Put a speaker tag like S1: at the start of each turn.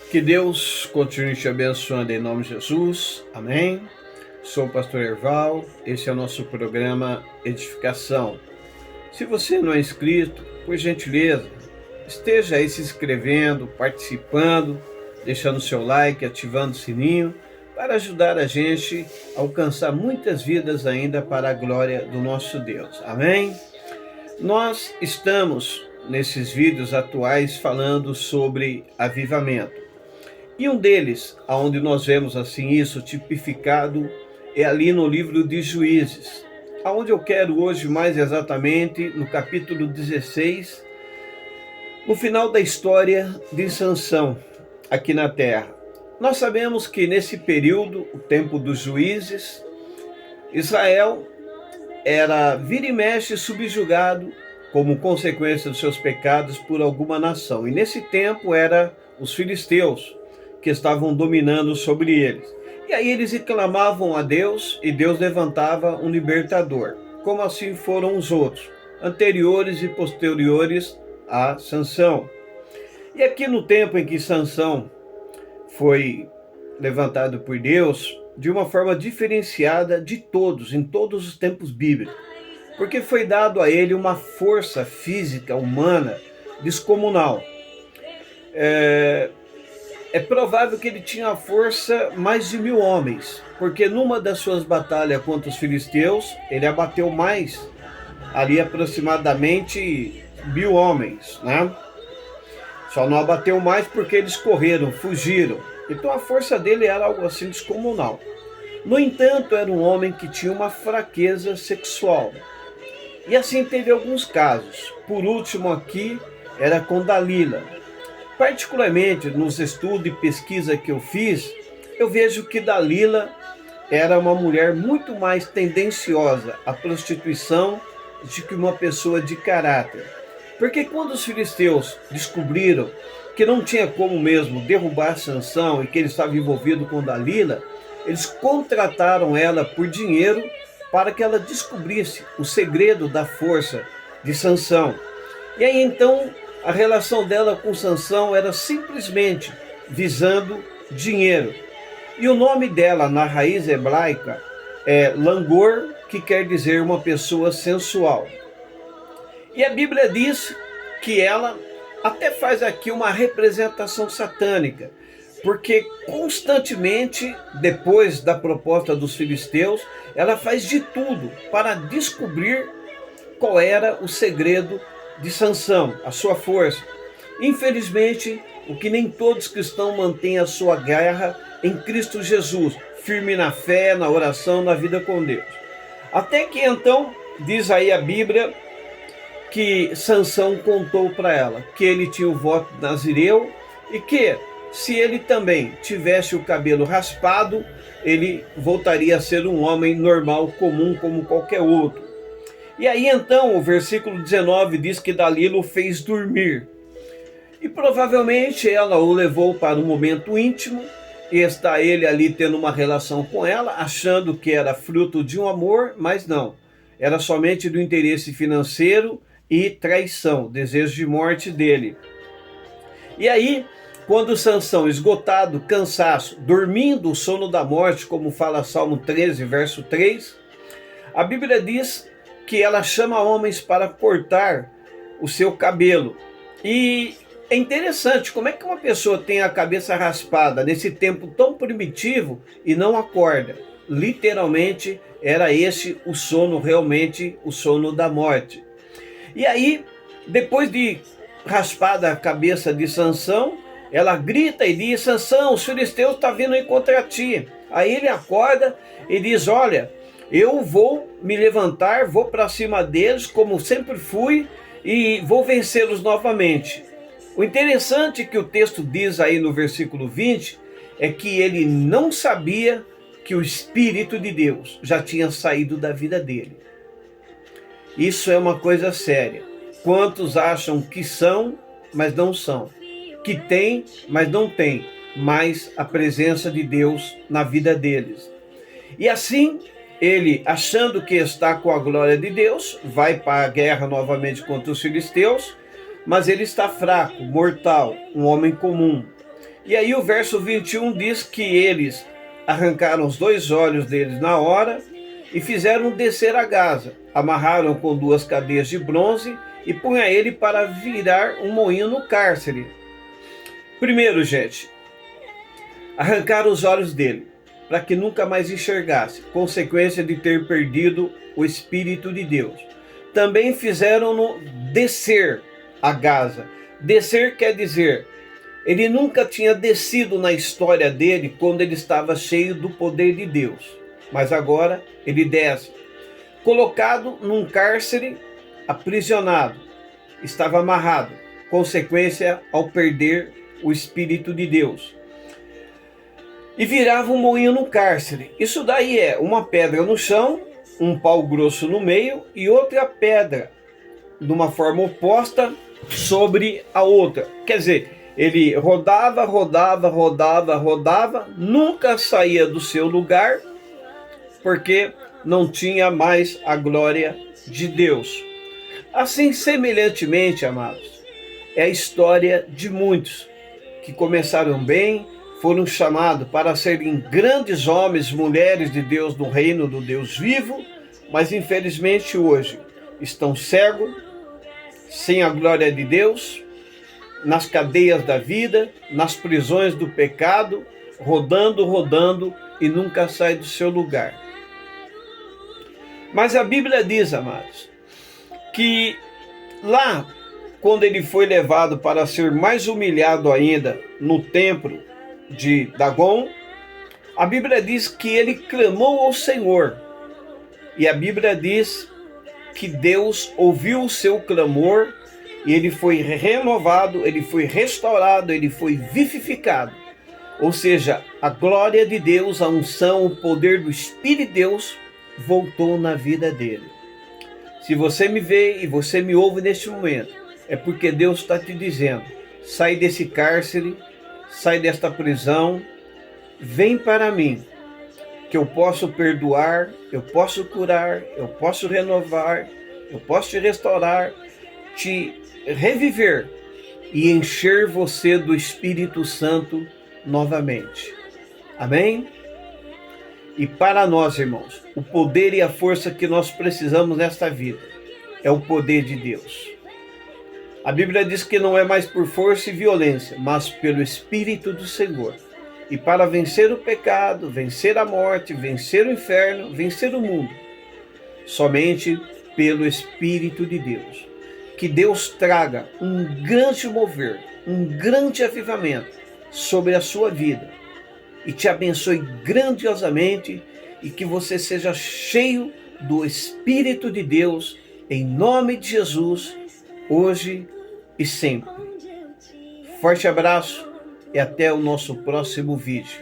S1: Que Deus continue te abençoando em nome de Jesus. Amém. Sou o pastor Erval. Esse é o nosso programa Edificação. Se você não é inscrito, por gentileza, esteja aí se inscrevendo, participando, deixando seu like, ativando o sininho, para ajudar a gente a alcançar muitas vidas ainda para a glória do nosso Deus. Amém? Nós estamos nesses vídeos atuais falando sobre avivamento. E um deles, onde nós vemos assim isso tipificado, é ali no livro de Juízes, aonde eu quero hoje mais exatamente no capítulo 16, no final da história de Sansão aqui na terra. Nós sabemos que nesse período, o tempo dos juízes, Israel era vira e mexe subjugado como consequência dos seus pecados por alguma nação. E nesse tempo era os filisteus que estavam dominando sobre eles. E aí eles reclamavam a Deus e Deus levantava um libertador, como assim foram os outros, anteriores e posteriores a Sansão. E aqui no tempo em que Sansão foi levantado por Deus, de uma forma diferenciada de todos, em todos os tempos bíblicos, porque foi dado a ele uma força física humana descomunal. É provável que ele tinha a força mais de 1000 homens, porque numa das suas batalhas contra os filisteus, ele abateu mais, ali aproximadamente 1000 homens, né? Só não abateu mais porque eles correram, fugiram. Então a força dele era algo assim descomunal. No entanto, era um homem que tinha uma fraqueza sexual. E assim teve alguns casos. Por último aqui, era com Dalila. Particularmente nos estudos e pesquisa que eu fiz, eu vejo que Dalila era uma mulher muito mais tendenciosa à prostituição do que uma pessoa de caráter. Porque quando os filisteus descobriram que não tinha como mesmo derrubar Sansão e que ele estava envolvido com Dalila, eles contrataram ela por dinheiro para que ela descobrisse o segredo da força de Sansão. E aí então a relação dela com Sansão era simplesmente visando dinheiro. E o nome dela na raiz hebraica é Langor, que quer dizer uma pessoa sensual. E a Bíblia diz que ela até faz aqui uma representação satânica, porque constantemente, depois da proposta dos filisteus, ela faz de tudo para descobrir qual era o segredo de Sansão, a sua força. Infelizmente, o que nem todos cristãos mantêm a sua guerra em Cristo Jesus, firme na fé, na oração, na vida com Deus. Até que então, diz aí a Bíblia, que Sansão contou para ela que ele tinha o voto de Nazireu e que, se ele também tivesse o cabelo raspado, ele voltaria a ser um homem normal, comum, como qualquer outro. E aí então o versículo 19 diz que Dalila o fez dormir. E provavelmente ela o levou para um momento íntimo, e está ele ali tendo uma relação com ela, achando que era fruto de um amor, mas não. Era somente do interesse financeiro e traição, desejo de morte dele. E aí, quando Sansão, esgotado, cansaço, dormindo o sono da morte, como fala Salmo 13, verso 3, a Bíblia diz que ela chama homens para cortar o seu cabelo. E é interessante como é que uma pessoa tem a cabeça raspada nesse tempo tão primitivo e não acorda. Literalmente era esse o sono, realmente o sono da morte. E aí, depois de raspada a cabeça de Sansão, ela grita e diz: Sansão, os filisteus estão vindo aí contra ti. Aí ele acorda e diz: olha, eu vou me levantar, vou para cima deles, como sempre fui, e vou vencê-los novamente. O interessante que o texto diz aí no versículo 20 é que ele não sabia que o Espírito de Deus já tinha saído da vida dele. Isso é uma coisa séria. Quantos acham que são, mas não são? Que têm, mas não têm mais a presença de Deus na vida deles. E assim, ele, achando que está com a glória de Deus, vai para a guerra novamente contra os filisteus, mas ele está fraco, mortal, um homem comum. E aí o verso 21 diz que eles arrancaram os 2 olhos deles na hora e fizeram descer a Gaza, amarraram com 2 cadeias de bronze e punha ele para virar um moinho no cárcere. Primeiro, gente, arrancaram os olhos dele, para que nunca mais enxergasse, consequência de ter perdido o Espírito de Deus. Também fizeram-no descer a Gaza. Descer quer dizer, ele nunca tinha descido na história dele quando ele estava cheio do poder de Deus. Mas agora ele desce, colocado num cárcere, aprisionado, estava amarrado, consequência ao perder o Espírito de Deus. E virava um moinho no cárcere. Isso daí é uma pedra no chão, um pau grosso no meio e outra pedra, de uma forma oposta, sobre a outra. Quer dizer, ele rodava, nunca saía do seu lugar, porque não tinha mais a glória de Deus. Assim, semelhantemente, amados, é a história de muitos que começaram bem, foram chamados para serem grandes homens, mulheres de Deus no reino do Deus vivo, mas infelizmente hoje estão cegos, sem a glória de Deus, nas cadeias da vida, nas prisões do pecado, rodando e nunca sai do seu lugar. Mas a Bíblia diz, amados, que lá, quando ele foi levado para ser mais humilhado ainda no templo de Dagon, a Bíblia diz que ele clamou ao Senhor. E a Bíblia diz que Deus ouviu o seu clamor e ele foi renovado, ele foi restaurado, ele foi vivificado. Ou seja, a glória de Deus, a unção, o poder do Espírito de Deus voltou na vida dele. Se você me vê e você me ouve neste momento, é porque Deus está te dizendo, sai desse cárcere, sai desta prisão, vem para mim, que eu posso perdoar, eu posso curar, eu posso renovar, eu posso te restaurar, te reviver e encher você do Espírito Santo novamente. Amém? E para nós, irmãos, o poder e a força que nós precisamos nesta vida é o poder de Deus. A Bíblia diz que não é mais por força e violência, mas pelo Espírito do Senhor. E para vencer o pecado, vencer a morte, vencer o inferno, vencer o mundo, somente pelo Espírito de Deus. Que Deus traga um grande mover, um grande avivamento sobre a sua vida e te abençoe grandiosamente e que você seja cheio do Espírito de Deus, em nome de Jesus, hoje e sempre. Forte abraço e até o nosso próximo vídeo.